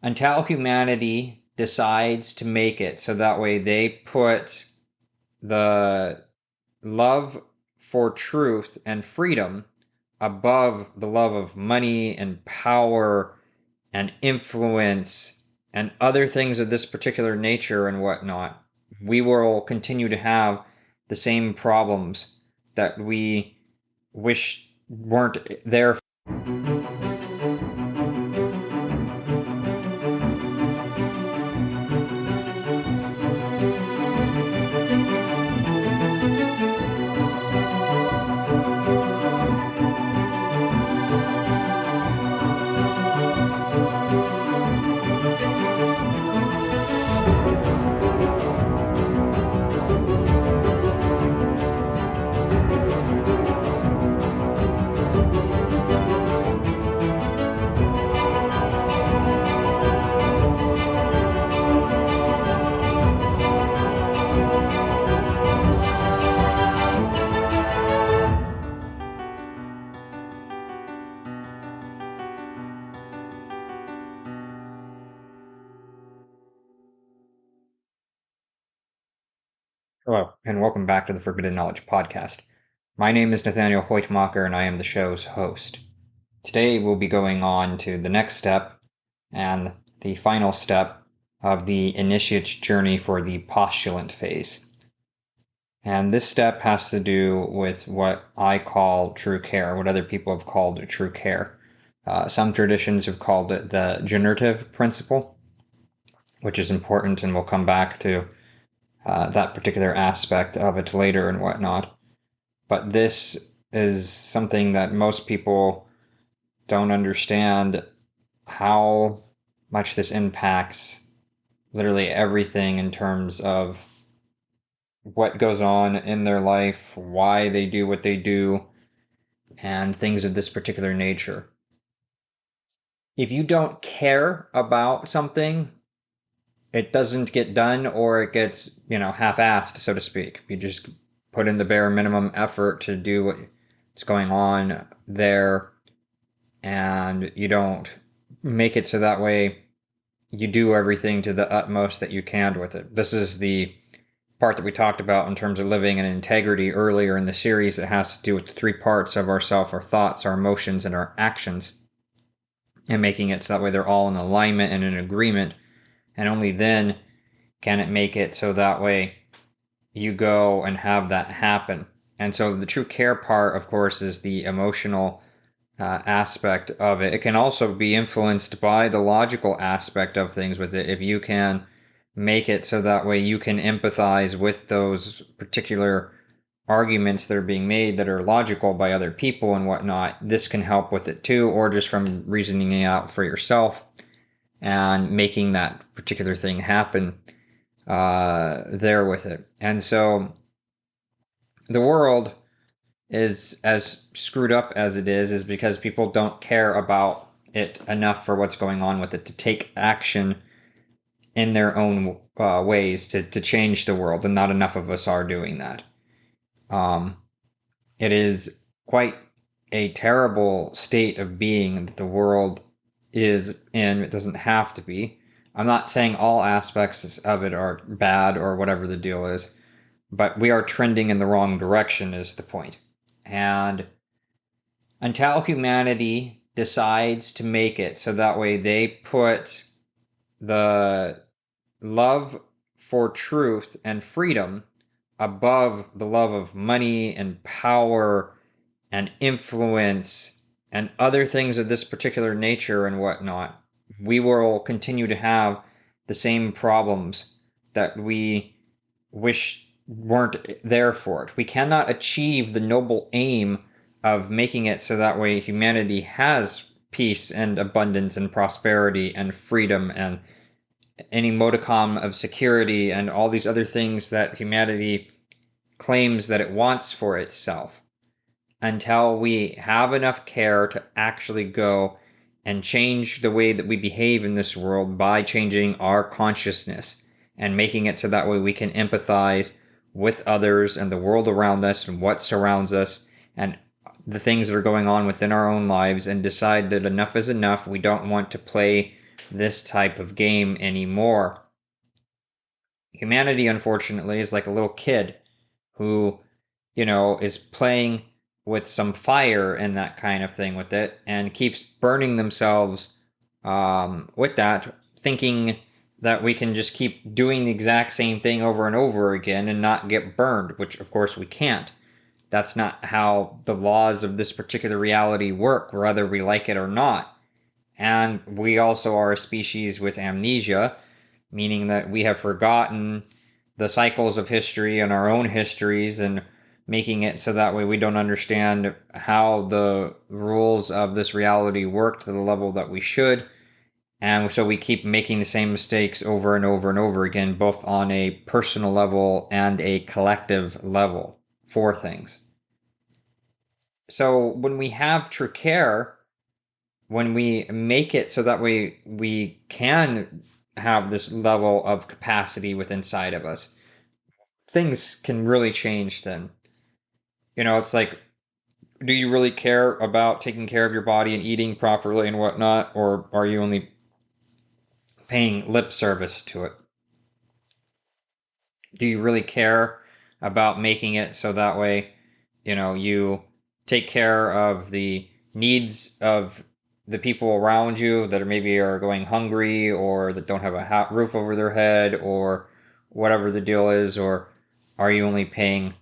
until humanity decides to make it so that way they put the love for truth and freedom above the love of money and power and influence and other things of this particular nature and whatnot, we will continue to have the same problems that we wish weren't there. Hello, and welcome back to the Forbidden Knowledge Podcast. My name is Nathaniel Hoytmacher, and I am the show's host. Today, we'll be going on to the next step and the final step of the initiate's journey for the postulant phase. And this step has to do with what I call true care, what other people have called true care. Some traditions have called it the generative principle, which is important, and we'll come back to that particular aspect of it later and whatnot. But this is something that most people don't understand how much this impacts literally everything in terms of what goes on in their life, why they do what they do, and things of this particular nature. If you don't care about something, it doesn't get done, or it gets, half-assed, so to speak. You just put in the bare minimum effort to do what's going on there, and you don't make it so that way you do everything to the utmost that you can with it. This is the part that we talked about in terms of living in integrity earlier in the series. It has to do with the three parts of ourself: our thoughts, our emotions, and our actions, and making it so that way they're all in alignment and in agreement. And only then can it make it so that way you go and have that happen. And so the true care part, of course, is the emotional aspect of it. It can also be influenced by the logical aspect of things with it. If you can make it so that way you can empathize with those particular arguments that are being made that are logical by other people and whatnot, this can help with it too, or just from reasoning it out for yourself and making that particular thing happen there with it. And so the world is as screwed up as it is because people don't care about it enough for what's going on with it to take action in their own ways to change the world, and not enough of us are doing that. It is quite a terrible state of being that the world is in. It doesn't have to be. I'm not saying all aspects of it are bad or whatever the deal is, but we are trending in the wrong direction is the point. And until humanity decides to make it so that way they put the love for truth and freedom above the love of money and power and influence and other things of this particular nature and whatnot, we will continue to have the same problems that we wish weren't there for it. We cannot achieve the noble aim of making it so that way humanity has peace and abundance and prosperity and freedom and any modicum of security and all these other things that humanity claims that it wants for itself, until we have enough care to actually go and change the way that we behave in this world by changing our consciousness and making it so that way we can empathize with others and the world around us and what surrounds us and the things that are going on within our own lives, and decide that enough is enough. We don't want to play this type of game anymore. Humanity, unfortunately, is like a little kid who, is playing with some fire and that kind of thing with it and keeps burning themselves with that, thinking that we can just keep doing the exact same thing over and over again and not get burned, which of course we can't. That's not how the laws of this particular reality work, whether we like it or not. And we also are a species with amnesia, meaning that we have forgotten the cycles of history and our own histories, and making it so that way we don't understand how the rules of this reality work to the level that we should. And so we keep making the same mistakes over and over and over again, both on a personal level and a collective level for things. So when we have true care, when we make it so that we can have this level of capacity within inside of us, things can really change then. It's like, do you really care about taking care of your body and eating properly and whatnot, or are you only paying lip service to it? Do you really care about making it so that way, you take care of the needs of the people around you that are maybe are going hungry or that don't have a roof over their head or whatever the deal is, or are you only paying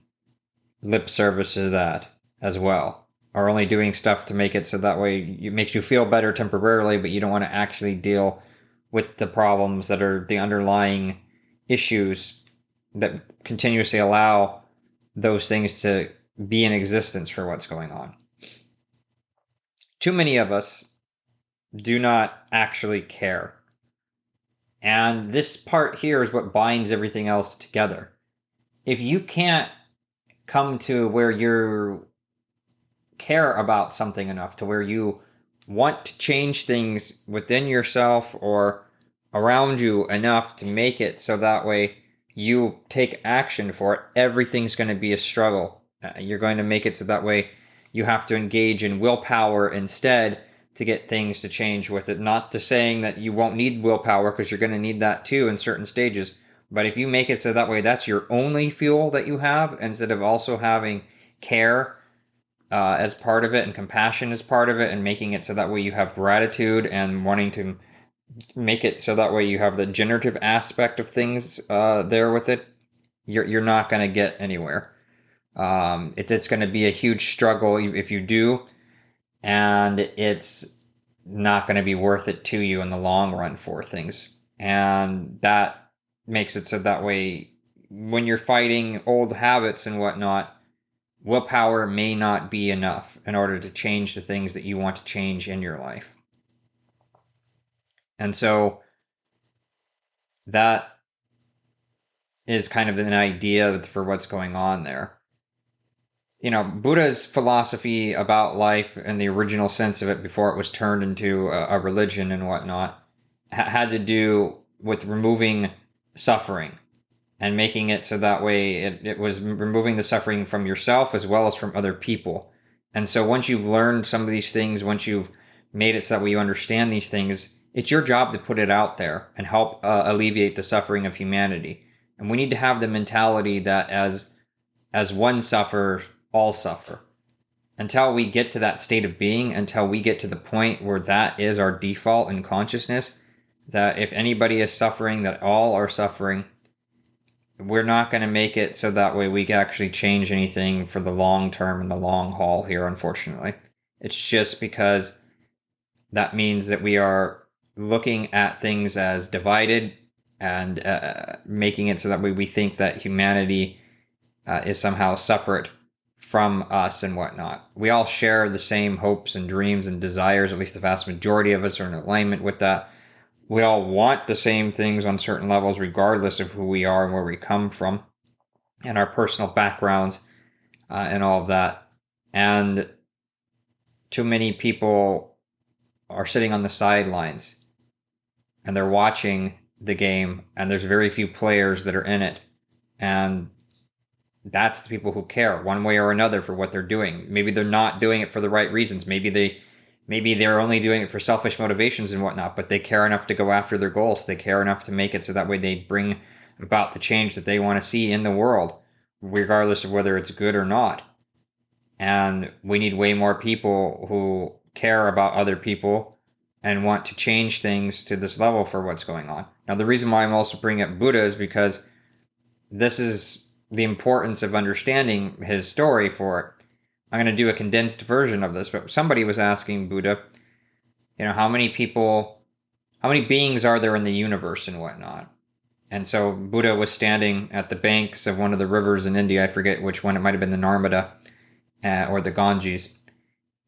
lip service to that as well? Or only doing stuff to make it so that way it makes you feel better temporarily, but you don't want to actually deal with the problems that are the underlying issues that continuously allow those things to be in existence for what's going on. Too many of us do not actually care. And this part here is what binds everything else together. If you can't come to where you care about something enough to where you want to change things within yourself or around you enough to make it so that way you take action for it, everything's going to be a struggle. You're going to make it so that way you have to engage in willpower instead to get things to change with it. Not to saying that you won't need willpower, because you're going to need that too in certain stages. But if you make it so that way that's your only fuel that you have, instead of also having care as part of it and compassion as part of it, and making it so that way you have gratitude and wanting to make it so that way you have the generative aspect of things there with it, you're not going to get anywhere. It's going to be a huge struggle if you do, and it's not going to be worth it to you in the long run for things. And that makes it so that way when you're fighting old habits and whatnot, willpower may not be enough in order to change the things that you want to change in your life. And so that is kind of an idea for what's going on there. Buddha's philosophy about life in the original sense of it before it was turned into a religion and whatnot had to do with removing suffering and making it so that way it was removing the suffering from yourself as well as from other people. And so once you've learned some of these things, once you've made it so that way you understand these things, it's your job to put it out there and help alleviate the suffering of humanity. And we need to have the mentality that as one suffers, all suffer. Until we get to that state of being, until we get to the point where that is our default in consciousness, that if anybody is suffering, that all are suffering, we're not going to make it so that way we can actually change anything for the long term and the long haul here, unfortunately. It's just because that means that we are looking at things as divided and making it so that we think that humanity is somehow separate from us and whatnot. We all share the same hopes and dreams and desires, at least the vast majority of us are in alignment with that. We all want the same things on certain levels, regardless of who we are and where we come from, and our personal backgrounds and all of that. And too many people are sitting on the sidelines and they're watching the game, and there's very few players that are in it. And that's the people who care one way or another for what they're doing. Maybe they're not doing it for the right reasons. Maybe they maybe they're only doing it for selfish motivations and whatnot, but they care enough to go after their goals. They care enough to make it so that way they bring about the change that they want to see in the world, regardless of whether it's good or not. And we need way more people who care about other people and want to change things to this level for what's going on. Now, the reason why I'm also bringing up Buddha is because this is the importance of understanding his story for it. I'm going to do a condensed version of this, but somebody was asking Buddha, how many people, how many beings are there in the universe and whatnot? And so Buddha was standing at the banks of one of the rivers in India. I forget which one. It might have been the Narmada or the Ganges.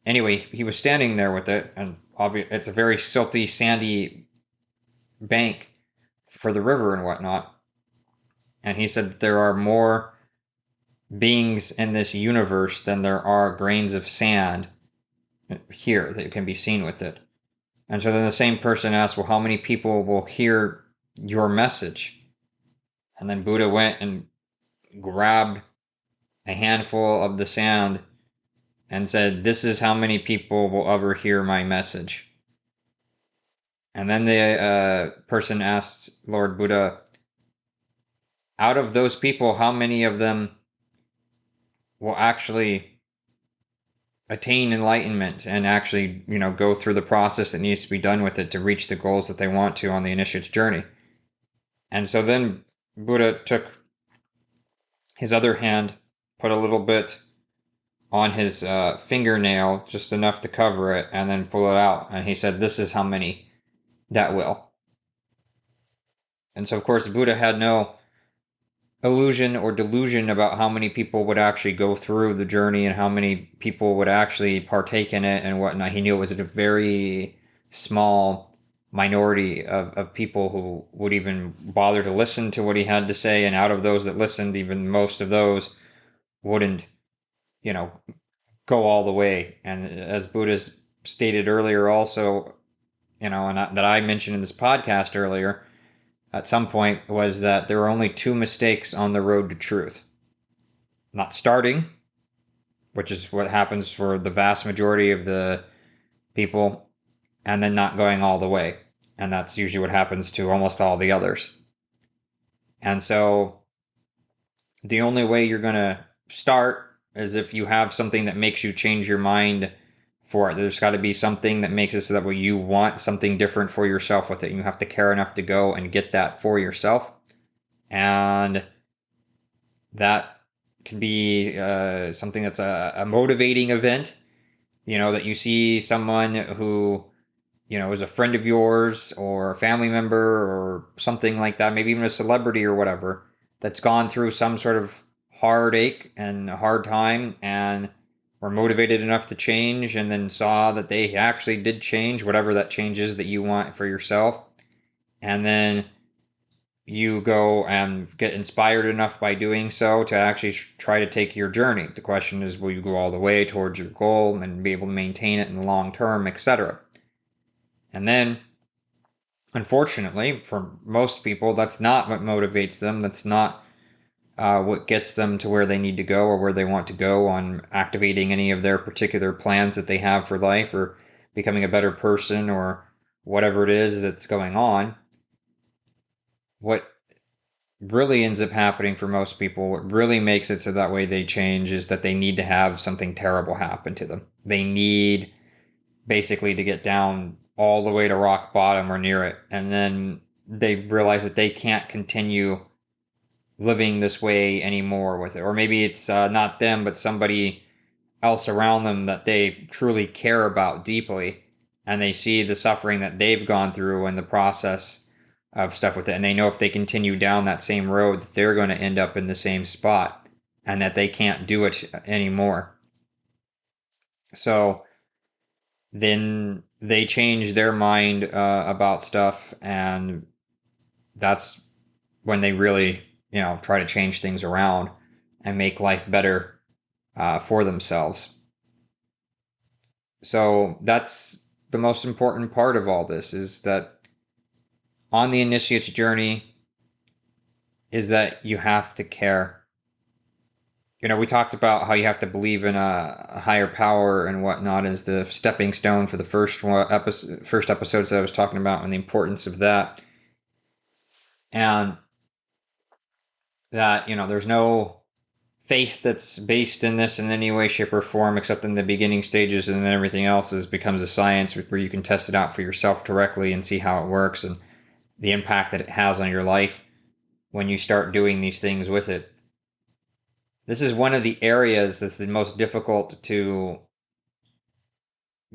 Anyway, he was standing there with it, and it's a very silty, sandy bank for the river and whatnot. And he said that there are more beings in this universe than there are grains of sand here that can be seen with it. And so then the same person asked, well, how many people will hear your message? And then Buddha went and grabbed a handful of the sand and said, this is how many people will ever hear my message. And then the person asked Lord Buddha, out of those people, how many of them will actually attain enlightenment and actually, go through the process that needs to be done with it to reach the goals that they want to on the initiate's journey? And so then Buddha took his other hand, put a little bit on his fingernail, just enough to cover it, and then pull it out. And he said, this is how many that will. And so, of course, Buddha had no illusion or delusion about how many people would actually go through the journey and how many people would actually partake in it and whatnot. He knew it was a very small minority of people who would even bother to listen to what he had to say. And out of those that listened, even most of those wouldn't, you know, go all the way. And as Buddha's stated earlier, also, that I mentioned in this podcast earlier, at some point, was that there were only two mistakes on the road to truth: not starting, which is what happens for the vast majority of the people, and then not going all the way. And that's usually what happens to almost all the others. And so the only way you're going to start is if you have something that makes you change your mind for it. There's got to be something that makes it so that way you want something different for yourself with it. You have to care enough to go and get that for yourself. And that can be something that's a motivating event, that you see someone who, is a friend of yours or a family member or something like that, maybe even a celebrity or whatever, that's gone through some sort of heartache and a hard time and were motivated enough to change, and then saw that they actually did change, whatever that change is that you want for yourself. And then you go and get inspired enough by doing so to actually try to take your journey. The question is, will you go all the way towards your goal and be able to maintain it in the long term, etc.? And then, unfortunately, for most people, that's not what motivates them. That's not what gets them to where they need to go or where they want to go on activating any of their particular plans that they have for life, or becoming a better person, or whatever it is that's going on. What really ends up happening for most people, what really makes it so that way they change, is that they need to have something terrible happen to them. They need basically to get down all the way to rock bottom or near it. And then they realize that they can't continue living this way anymore with it. Or maybe it's not them, but somebody else around them that they truly care about deeply. And they see the suffering that they've gone through and the process of stuff with it. And they know if they continue down that same road, that they're going to end up in the same spot and that they can't do it anymore. So then they change their mind about stuff, and that's when they really, try to change things around and make life better for themselves. So that's the most important part of all this, is that on the initiate's journey is that you have to care. We talked about how you have to believe in a higher power and whatnot as the stepping stone for the first episodes that I was talking about and the importance of that. And that, there's no faith that's based in this in any way, shape, or form, except in the beginning stages, and then everything else becomes a science where you can test it out for yourself directly and see how it works and the impact that it has on your life when you start doing these things with it. This is one of the areas that's the most difficult to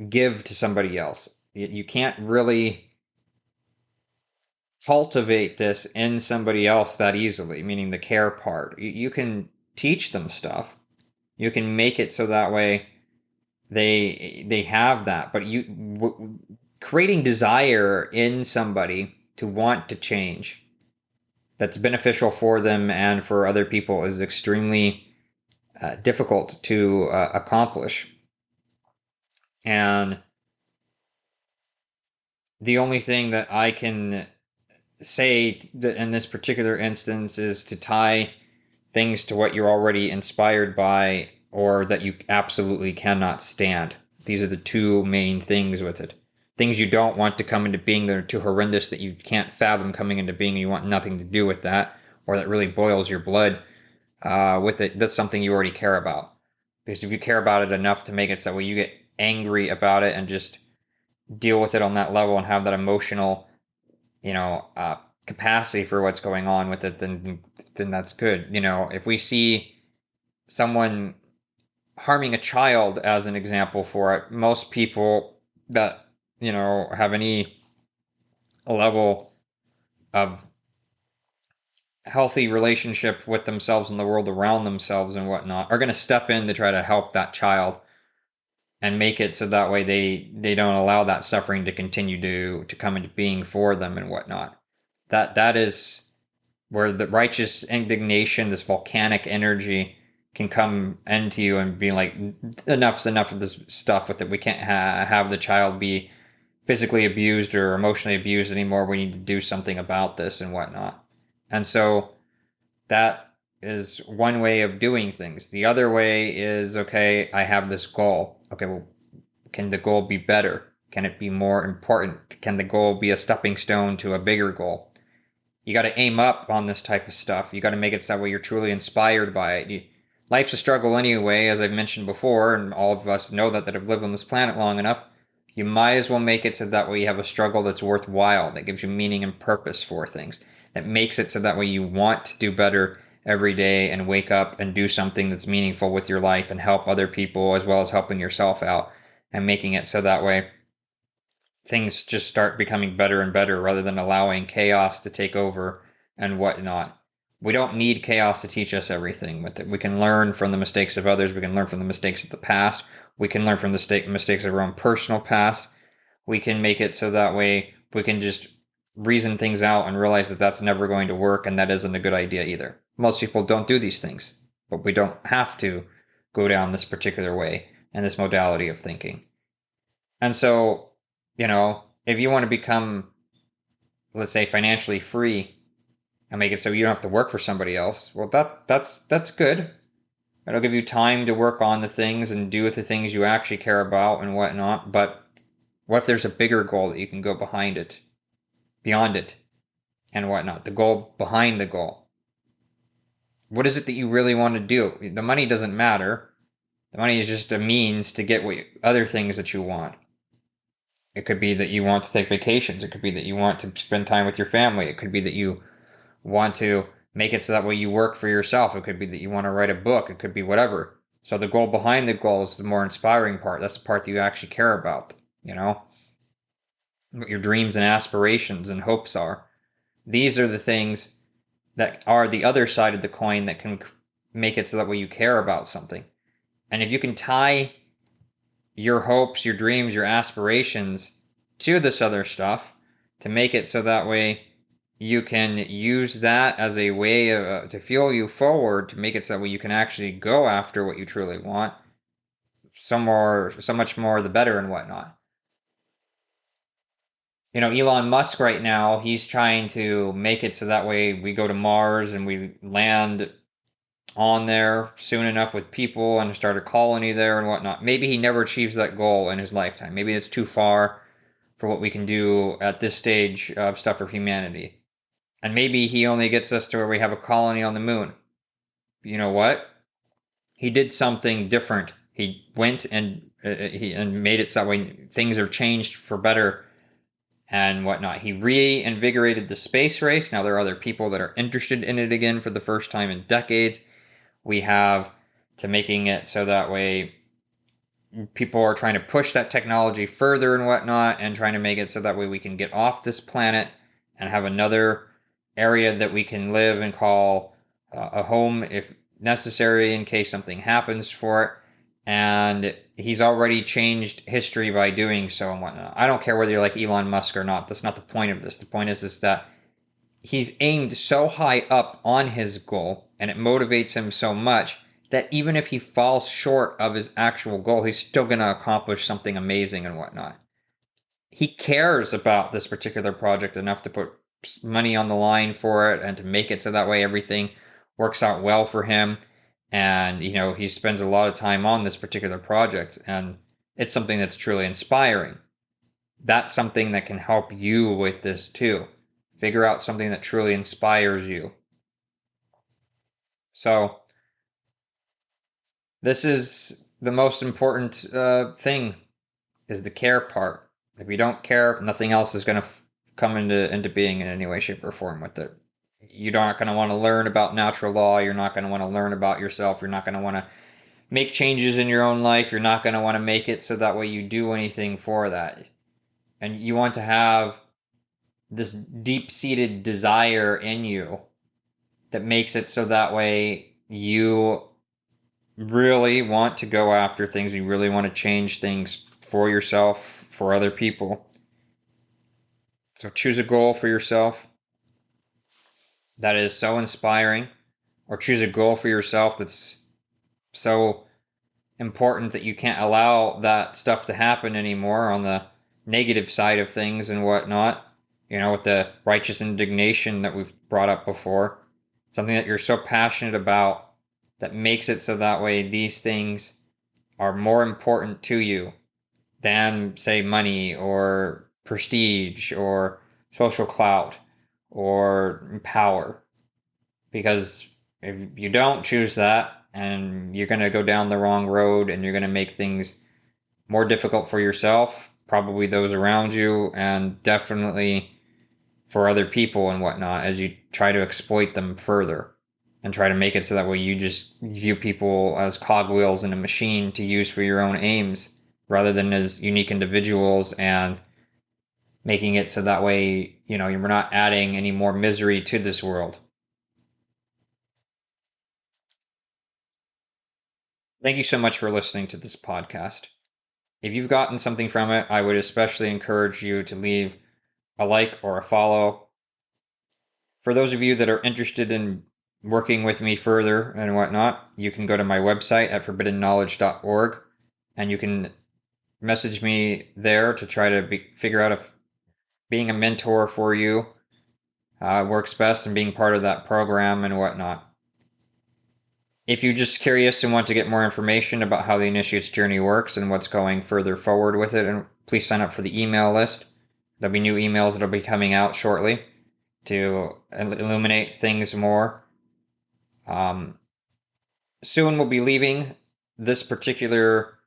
give to somebody else. You can't really cultivate this in somebody else that easily, meaning the care part. You can teach them stuff. You can make it so that way they have that, but creating desire in somebody to want to change that's beneficial for them and for other people is extremely difficult to accomplish. And the only thing that I can say in this particular instance is to tie things to what you're already inspired by or that you absolutely cannot stand. These are the two main things with it. Things you don't want to come into being that are too horrendous that you can't fathom coming into being and you want nothing to do with that, or that really boils your blood with it. That's something you already care about. Because if you care about it enough to make it so you get angry about it and just deal with it on that level and have that emotional capacity for what's going on with it, then that's good. If we see someone harming a child as an example for it, most people that have any level of healthy relationship with themselves and the world around themselves and whatnot are going to step in to try to help that child and make it so that way they don't allow that suffering to continue to come into being for them and whatnot. That is where the righteous indignation, this volcanic energy, can come into you and be like, enough's enough of this stuff with it. We can't have the child be physically abused or emotionally abused anymore. We need to do something about this and whatnot. And so that is one way of doing things. The other way is, okay, I have this goal. Okay, well, can the goal be better? Can it be more important? Can the goal be a stepping stone to a bigger goal? You got to aim up on this type of stuff. You got to make it so that way you're truly inspired by it. Life's a struggle anyway, as I've mentioned before, and all of us know that have lived on this planet long enough. You might as well make it so that way you have a struggle that's worthwhile, that gives you meaning and purpose for things, that makes it so that way you want to do better every day and wake up and do something that's meaningful with your life and help other people as well as helping yourself out and making it so that way things just start becoming better and better rather than allowing chaos to take over and whatnot. We don't need chaos to teach us everything with it. We can learn from the mistakes of others. We can learn from the mistakes of the past. We can learn from the mistakes of our own personal past. We can make it so that way we can just reason things out and realize that that's never going to work and that isn't a good idea either. Most people don't do these things, but we don't have to go down this particular way and this modality of thinking. And so, if you want to become, let's say, financially free and make it so you don't have to work for somebody else, well, that's good. It'll give you time to work on the things and do the things you actually care about and whatnot. But what if there's a bigger goal that you can go behind it, beyond it, and whatnot? The goal behind the goal. What is it that you really want to do? The money doesn't matter. The money is just a means to get other things that you want. It could be that you want to take vacations. It could be that you want to spend time with your family. It could be that you want to make it so that way you work for yourself. It could be that you want to write a book. It could be whatever. So the goal behind the goal is the more inspiring part. That's the part that you actually care about, what your dreams and aspirations and hopes are. These are the things that are the other side of the coin that can make it so that way you care about something. And if you can tie your hopes, your dreams, your aspirations to this other stuff to make it so that way you can use that as a way to fuel you forward to make it so that way you can actually go after what you truly want. So much more the better and whatnot. Elon Musk right now, he's trying to make it so that way we go to Mars and we land on there soon enough with people and start a colony there and whatnot. Maybe he never achieves that goal in his lifetime. Maybe it's too far for what we can do at this stage of stuff for humanity. And maybe he only gets us to where we have a colony on the moon. You know what? He did something different. He went and made it so that way things are changed for better and whatnot. He reinvigorated the space race. Now there are other people that are interested in it again for the first time in decades. We have to making it so that way people are trying to push that technology further and whatnot and trying to make it so that way we can get off this planet and have another area that we can live and call a home if necessary in case something happens for it. And he's already changed history by doing so and whatnot. I don't care whether you're like Elon Musk or not. That's not the point of this. The point is that he's aimed so high up on his goal and it motivates him so much that even if he falls short of his actual goal, he's still going to accomplish something amazing and whatnot. He cares about this particular project enough to put money on the line for it and to make it so that way everything works out well for him. And, he spends a lot of time on this particular project, and it's something that's truly inspiring. That's something that can help you with this too. Figure out something that truly inspires you. So, this is the most important thing is the care part. If you don't care, nothing else is going to come into being in any way, shape, or form with it. You're not going to want to learn about natural law. You're not going to want to learn about yourself. You're not going to want to make changes in your own life. You're not going to want to make it so that way you do anything for that. And you want to have this deep seated desire in you that makes it so that way you really want to go after things. You really want to change things for yourself, for other people. So choose a goal for yourself that is so inspiring, or choose a goal for yourself that's so important that you can't allow that stuff to happen anymore on the negative side of things and whatnot. With the righteous indignation that we've brought up before. Something that you're so passionate about that makes it so that way these things are more important to you than, say, money or prestige or social clout or power. Because if you don't choose that, and you're going to go down the wrong road and you're going to make things more difficult for yourself, probably those around you, and definitely for other people and whatnot as you try to exploit them further and try to make it so that way you just view people as cogwheels in a machine to use for your own aims rather than as unique individuals, and making it so that way, you're not adding any more misery to this world. Thank you so much for listening to this podcast. If you've gotten something from it, I would especially encourage you to leave a like or a follow. For those of you that are interested in working with me further and whatnot, you can go to my website at forbiddenknowledge.org, and you can message me there to try to figure out if being a mentor for you works best and being part of that program and whatnot. If you're just curious and want to get more information about how the Initiate's journey works and what's going further forward with it, and please sign up for the email list. There'll be new emails that'll be coming out shortly to illuminate things more. Soon we'll be leaving this particular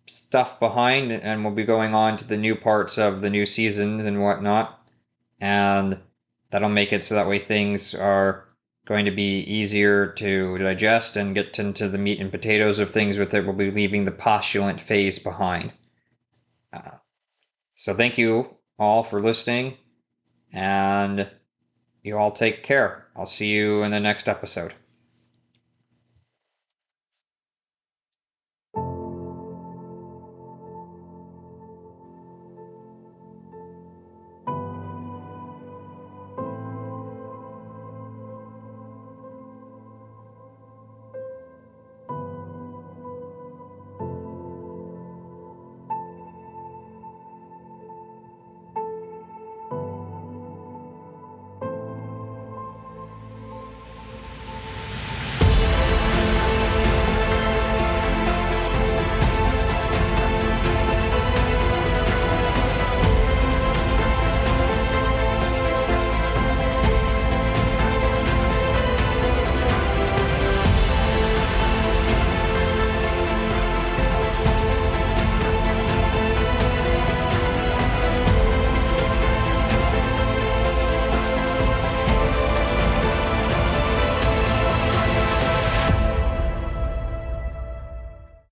stuff behind, and we'll be going on to the new parts of the new seasons and whatnot. And that'll make it so that way things are going to be easier to digest and get into the meat and potatoes of things with it. We'll be leaving the postulant phase behind. So thank you all for listening, and you all take care. I'll see you in the next episode.